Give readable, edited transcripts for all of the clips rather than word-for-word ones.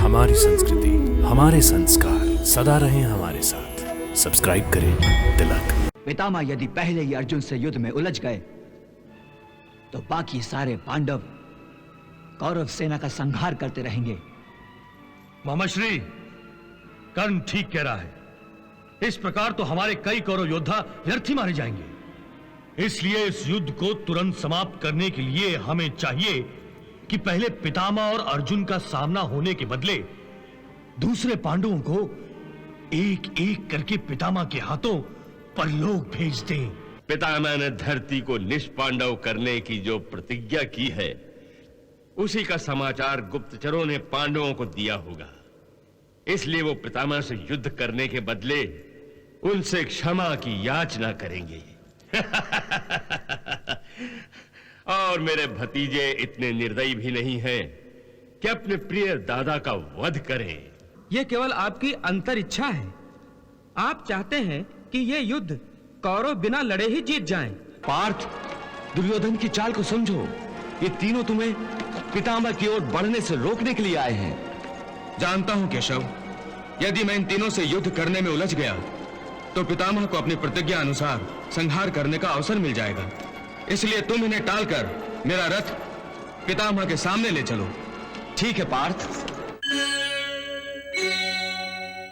हमारी संस्कृति, हमारे संस्कार सदा रहें हमारे साथ। सब्सक्राइब करें तिलक। पितामह यदि पहले ही अर्जुन से युद्ध में उलझ गए तो बाकी सारे पांडव कौरव सेना का संहार करते रहेंगे। मामाश्री, कर्ण ठीक कह रहा है। इस प्रकार तो हमारे कई कौरव योद्धा व्यर्थ ही मारे जाएंगे। इसलिए इस युद्ध को तुरंत समाप्त करने के लिए हमें चाहिए कि पहले पितामह और अर्जुन का सामना होने के बदले दूसरे पांडवों को एक एक करके पितामह के हाथों परलोक भेज दें। पितामह ने धरती को निष्पांडव करने की जो प्रतिज्ञा की है, उसी का समाचार गुप्तचरों ने पांडवों को दिया होगा। इसलिए वो पितामह से युद्ध करने के बदले उनसे क्षमा की याचना करेंगे। और मेरे भतीजे इतने निर्दयी भी नहीं हैं कि अपने प्रिय दादा का वध करें। यह केवल आपकी अंतर इच्छा है। आप चाहते हैं कि यह युद्ध कौरव बिना लड़े ही जीत जाएं। पार्थ, दुर्योधन की चाल को समझो। ये तीनों तुम्हें पितामह की ओर बढ़ने से रोकने के लिए आए हैं। जानता हूं केशव, यदि मैं इन तीनों से युद्ध करने में उलझ गया तो पितामह को अपनी प्रतिज्ञा अनुसार संहार करने का अवसर मिल जाएगा। इसलिए तुम इन्हें टालकर मेरा रथ पितामह के सामने ले चलो। ठीक है पार्थ।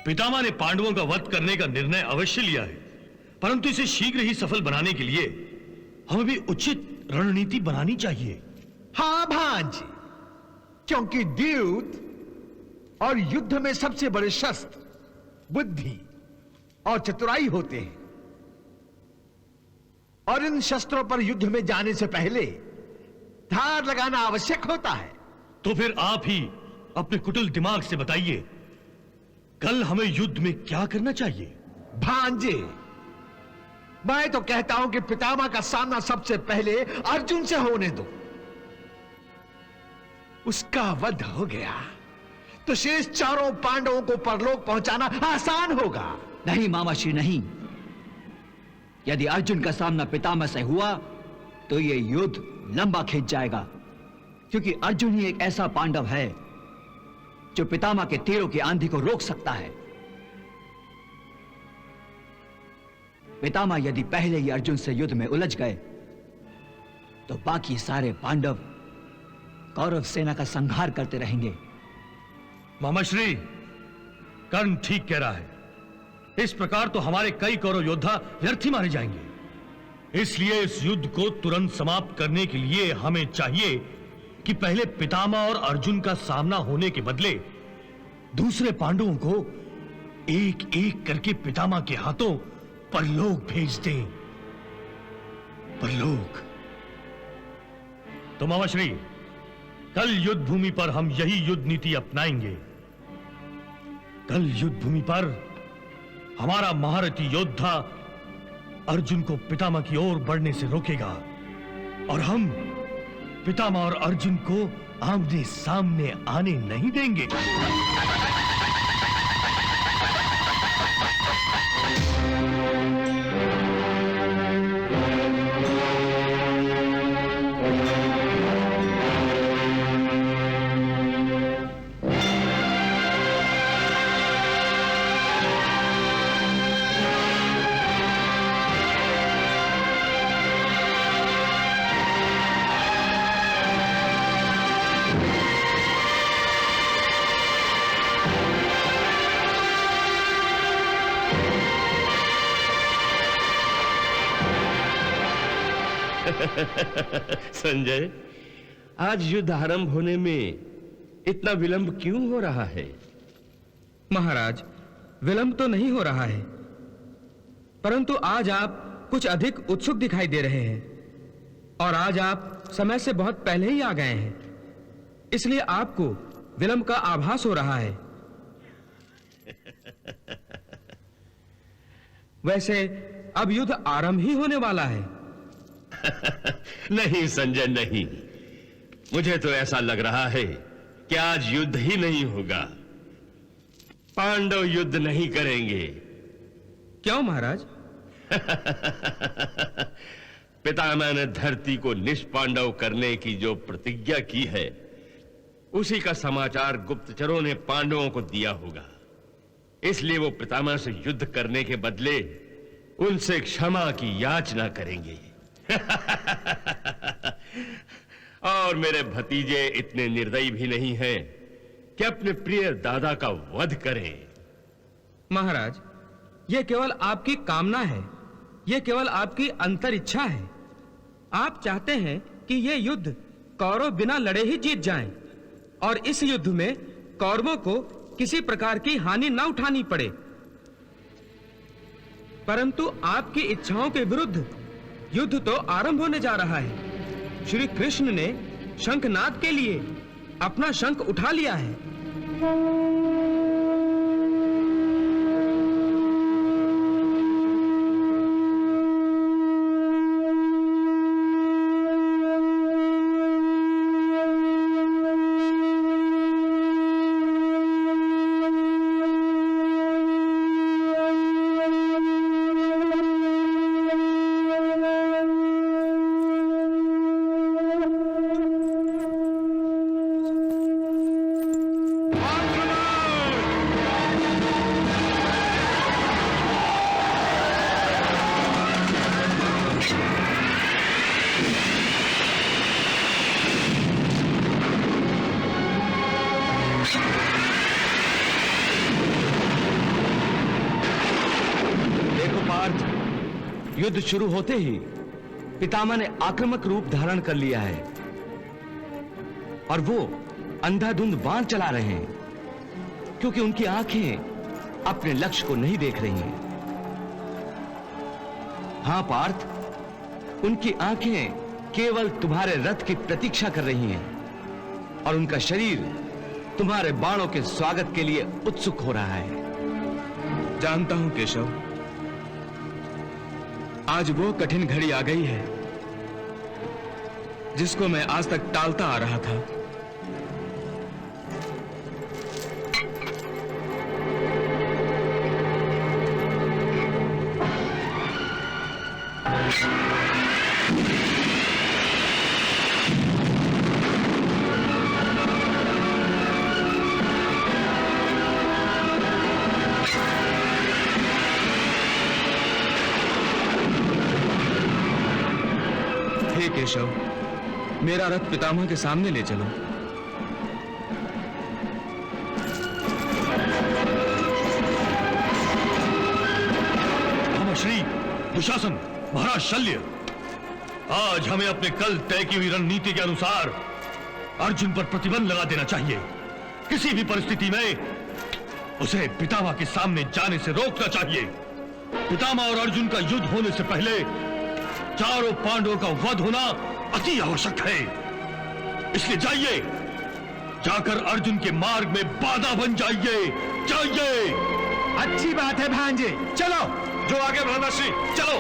पितामह ने पांडवों का वध करने का निर्णय अवश्य लिया है, परंतु इसे शीघ्र ही सफल बनाने के लिए हमें भी उचित रणनीति बनानी चाहिए। हाँ भांज, क्योंकि द्यूत और युद्ध में सबसे बड़े शस्त्र बुद्धि और चतुराई होते हैं, और इन शस्त्रों पर युद्ध में जाने से पहले धार लगाना आवश्यक होता है। तो फिर आप ही अपने कुटिल दिमाग से बताइए, कल हमें युद्ध में क्या करना चाहिए? भांजे, मैं तो कहता हूं कि पितामह का सामना सबसे पहले अर्जुन से होने दो। उसका वध हो गया तो शेष चारों पांडवों को परलोक पहुंचाना आसान होगा। नहीं मामाश्री, नहीं। यदि अर्जुन का सामना पितामह से हुआ तो यह युद्ध लंबा खिंच जाएगा, क्योंकि अर्जुन ही एक ऐसा पांडव है जो पितामह के तीरों की आंधी को रोक सकता है। पितामह यदि पहले ही अर्जुन से युद्ध में उलझ गए तो बाकी सारे पांडव कौरव सेना का संहार करते रहेंगे। मामाश्री, कर्ण ठीक कह रहा है। इस प्रकार तो हमारे कई कौरव योद्धा व्यर्थ ही मारे जाएंगे। इसलिए इस युद्ध को तुरंत समाप्त करने के लिए हमें चाहिए कि पहले पितामह और अर्जुन का सामना होने के बदले दूसरे पांडवों को एक एक करके पितामह के हाथों परलोक भेज दें। परलोक। तो मामाश्री, कल युद्ध भूमि पर हम यही युद्ध नीति अपनाएंगे। कल युद्ध भूमि पर हमारा महारथी योद्धा अर्जुन को पितामह की ओर बढ़ने से रोकेगा, और हम पितामह और अर्जुन को आमने सामने आने नहीं देंगे। संजय, आज युद्ध आरंभ होने में इतना विलंब क्यों हो रहा है? महाराज, विलंब तो नहीं हो रहा है, परंतु आज आप कुछ अधिक उत्सुक दिखाई दे रहे हैं, और आज आप समय से बहुत पहले ही आ गए हैं। इसलिए आपको विलंब का आभास हो रहा है। वैसे अब युद्ध आरंभ ही होने वाला है। नहीं संजय, नहीं। मुझे तो ऐसा लग रहा है कि आज युद्ध ही नहीं होगा। पांडव युद्ध नहीं करेंगे। क्यों महाराज? पितामह ने धरती को निष्पांडव करने की जो प्रतिज्ञा की है, उसी का समाचार गुप्तचरों ने पांडवों को दिया होगा। इसलिए वो पितामह से युद्ध करने के बदले उनसे क्षमा की याचना करेंगे। और मेरे भतीजे इतने निर्दयी भी नहीं हैं कि अपने प्रिय दादा का वध करें। महाराज, यह केवल आपकी कामना है, यह केवल आपकी अंतर इच्छा है। आप चाहते हैं कि यह युद्ध कौरव बिना लड़े ही जीत जाएं, और इस युद्ध में कौरवों को किसी प्रकार की हानि न उठानी पड़े। परंतु आपकी इच्छाओं के विरुद्ध युद्ध तो आरंभ होने जा रहा है। श्री कृष्ण ने शंखनाद के लिए अपना शंख उठा लिया है। युद्ध शुरू होते ही पितामह ने आक्रामक रूप धारण कर लिया है और वो अंधाधुंध बाण चला रहे हैं, क्योंकि उनकी आंखें अपने लक्ष्य को नहीं देख रही हैं। हां पार्थ, उनकी आंखें केवल तुम्हारे रथ की प्रतीक्षा कर रही हैं और उनका शरीर तुम्हारे बाणों के स्वागत के लिए उत्सुक हो रहा है। जानता हूं केशव, आज वो कठिन घड़ी आ गई है जिसको मैं आज तक टालता आ रहा था। हे केशव, मेरा रथ पितामह के सामने ले चलो। श्री दुशासन, महाराज शल्य, आज हमें अपने कल तय की हुई रणनीति के अनुसार अर्जुन पर प्रतिबंध लगा देना चाहिए। किसी भी परिस्थिति में उसे पितामह के सामने जाने से रोकना चाहिए। पितामह और अर्जुन का युद्ध होने से पहले चारों पांडवों का वध होना अति आवश्यक है। इसलिए जाइए, जाकर अर्जुन के मार्ग में बाधा बन जाइए। जाइए। अच्छी बात है भांजे, चलो। जो आगे बढ़ना श्री, चलो।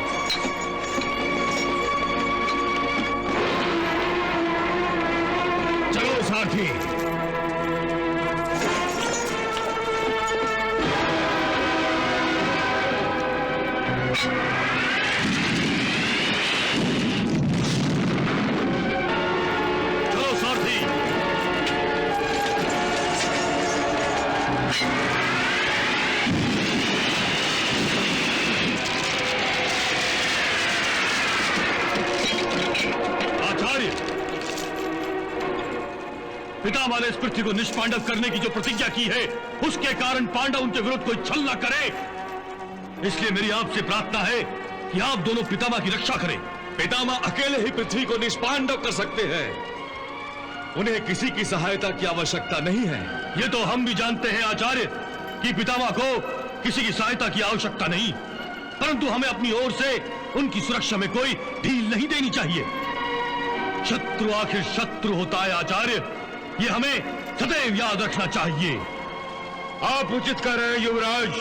चलो सारथी। चलो सारथी। आचार्य, पितामह ने इस पृथ्वी को निष्पांडव करने की जो प्रतिज्ञा की है, उसके कारण पांडव उनके विरुद्ध कोई छल न करे। इसलिए मेरी आपसे प्रार्थना है कि आप दोनों पितामह की रक्षा करें। पितामह अकेले ही पृथ्वी को निष्पांडव कर सकते हैं, उन्हें किसी की सहायता की आवश्यकता नहीं है। ये तो हम भी जानते हैं आचार्य कि पितामह को किसी की सहायता की आवश्यकता नहीं, परंतु हमें अपनी ओर से उनकी सुरक्षा में कोई ढील नहीं देनी चाहिए। शत्रु आखिर शत्रु होता है आचार्य, ये हमें सदैव याद रखना चाहिए। आप उचित कह रहे हैं युवराज,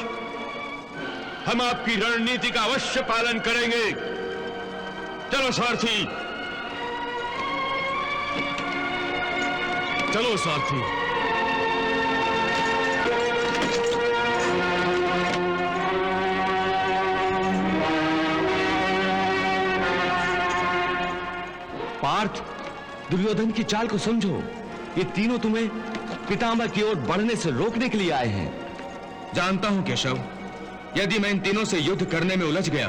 हम आपकी रणनीति का अवश्य पालन करेंगे। चलो सारथी। चलो सारथी। पार्थ, दुर्योधन की चाल को समझो। ये तीनों तुम्हें पितामह की ओर बढ़ने से रोकने के लिए आए हैं। जानता हूं केशव, यदि मैं इन तीनों से युद्ध करने में उलझ गया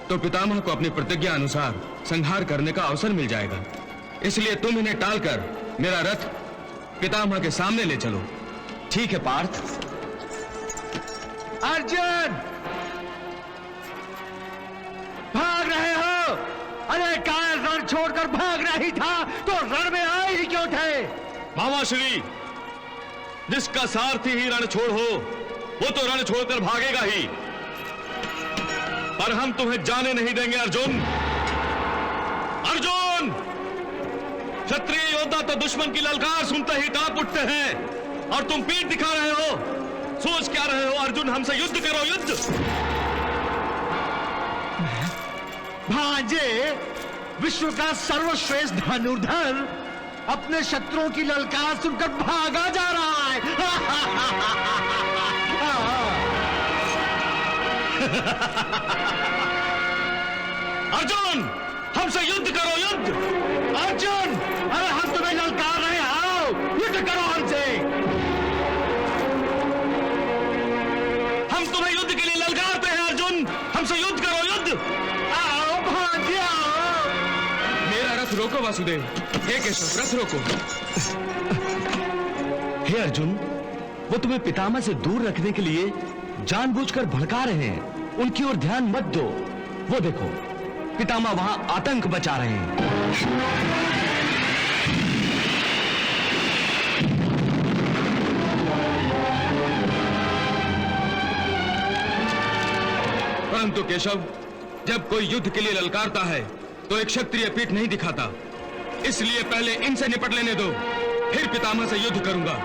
तो पितामह को अपनी प्रतिज्ञा अनुसार संहार करने का अवसर मिल जाएगा। इसलिए तुम इन्हें टालकर मेरा रथ पितामह के सामने ले चलो। ठीक है पार्थ। अर्जुन, भाग रहे हो? अरे काय रण छोड़कर भाग रही था तो रण में आए ही क्यों थे? मामा श्री, जिसका सारथी ही रण छोड़ हो वो तो रण छोड़कर भागेगा ही, पर हम तुम्हें जाने नहीं देंगे अर्जुन। अर्जुन, क्षत्रिय योद्धा तो दुश्मन की ललकार सुनते ही कांप उठते हैं और तुम पीठ दिखा रहे हो। सोच क्या रहे हो अर्जुन? हमसे युद्ध करो, युद्ध। भांजे, विश्व का सर्वश्रेष्ठ धनुर्धर अपने शत्रुओं की ललकार सुनकर भागा जा रहा है। अर्जुन, हमसे युद्ध करो, युद्ध। अर्जुन, अरे हम तुम्हें ललकार रहे, आओ युद्ध करो हमसे। हम तुम्हें युद्ध के लिए ललकारते हैं अर्जुन, हमसे युद्ध करो, युद्ध। आओ भांजे, आओ। मेरा रथ रोको वासुदेव। हे केशव, रथ रोको। हे अर्जुन, वो तुम्हें पितामह से दूर रखने के लिए जानबूझकर भड़का रहे हैं। उनकी ओर ध्यान मत दो। वो देखो, पितामह वहां आतंक मचा रहे हैं। परंतु केशव, जब कोई युद्ध के लिए ललकारता है तो एक क्षत्रिय पीठ नहीं दिखाता। इसलिए पहले इनसे निपट लेने दो, फिर पितामह से युद्ध करूंगा।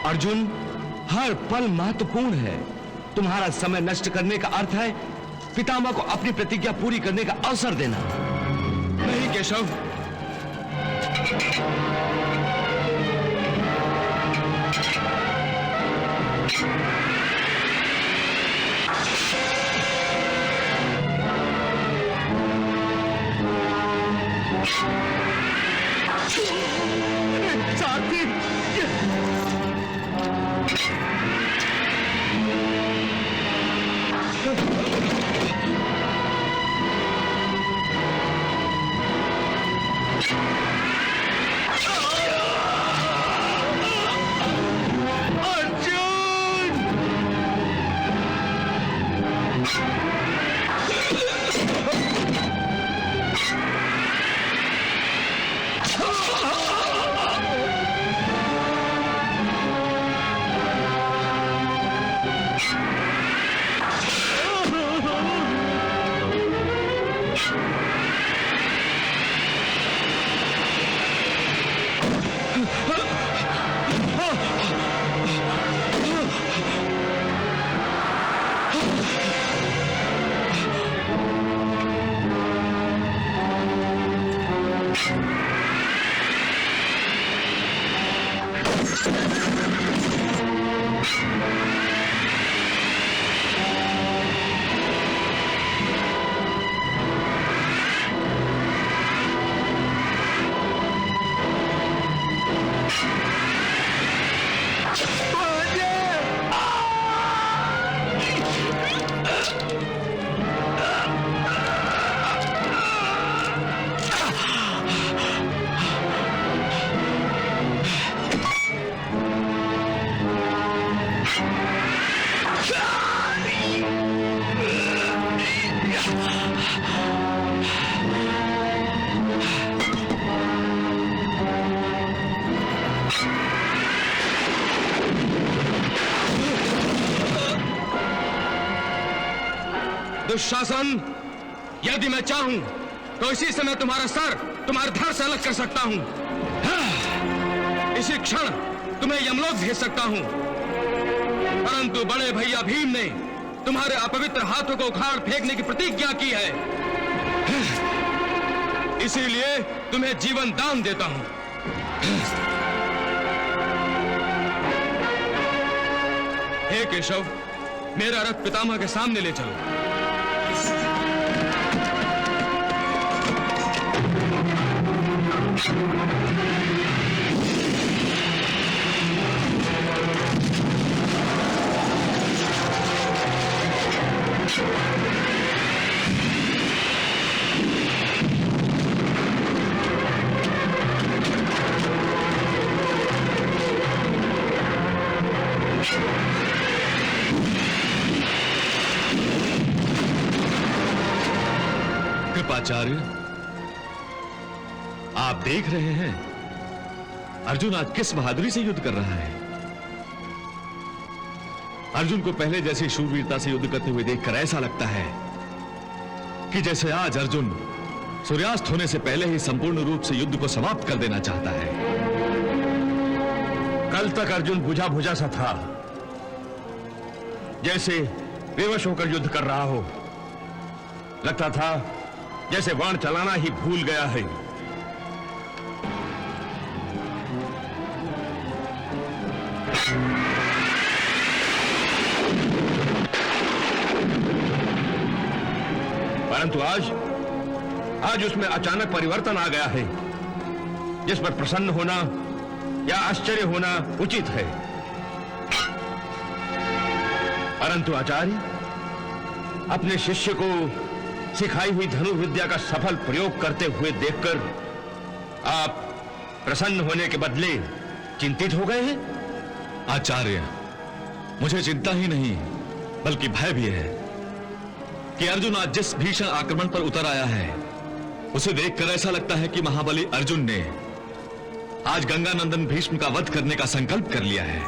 अर्जुन, हर पल महत्वपूर्ण है। तुम्हारा समय नष्ट करने का अर्थ है पितामह को अपनी प्रतिज्ञा पूरी करने का अवसर देना। नहीं केशव, साथी, अर्जुन! दुशासन, यदि मैं चाहूं तो इसी समय तुम्हारा सर तुम्हारे धड़ से अलग कर सकता हूं। इसी क्षण तुम्हें यमलोक भेज सकता हूं, परंतु बड़े भैया भीम ने तुम्हारे अपवित्र हाथों को उखाड़ फेंकने की प्रतिज्ञा की है, इसीलिए तुम्हें जीवन दान देता हूं। हे केशव, मेरा रथ पितामह के सामने ले चलो। कृपाचार्य, आप देख रहे हैं अर्जुन आज किस बहादुरी से युद्ध कर रहा है। अर्जुन को पहले जैसी शूरवीरता से युद्ध करते हुए देखकर ऐसा लगता है कि जैसे आज अर्जुन सूर्यास्त होने से पहले ही संपूर्ण रूप से युद्ध को समाप्त कर देना चाहता है। कल तक अर्जुन बुझा बुझा सा था, जैसे बेवश होकर युद्ध कर रहा हो। लगता था जैसे बाण चलाना ही भूल गया है। परंतु आज उसमें अचानक परिवर्तन आ गया है, जिस पर प्रसन्न होना या आश्चर्य होना उचित है। परंतु आचार्य, अपने शिष्य को सिखाई हुई धनुर्विद्या का सफल प्रयोग करते हुए देखकर आप प्रसन्न होने के बदले चिंतित हो गए हैं। आचार्य, मुझे चिंता ही नहीं बल्कि भय भी है कि अर्जुन आज जिस भीषण आक्रमण पर उतर आया है, उसे देखकर ऐसा लगता है कि महाबली अर्जुन ने आज गंगानंदन भीष्म का वध करने का संकल्प कर लिया है।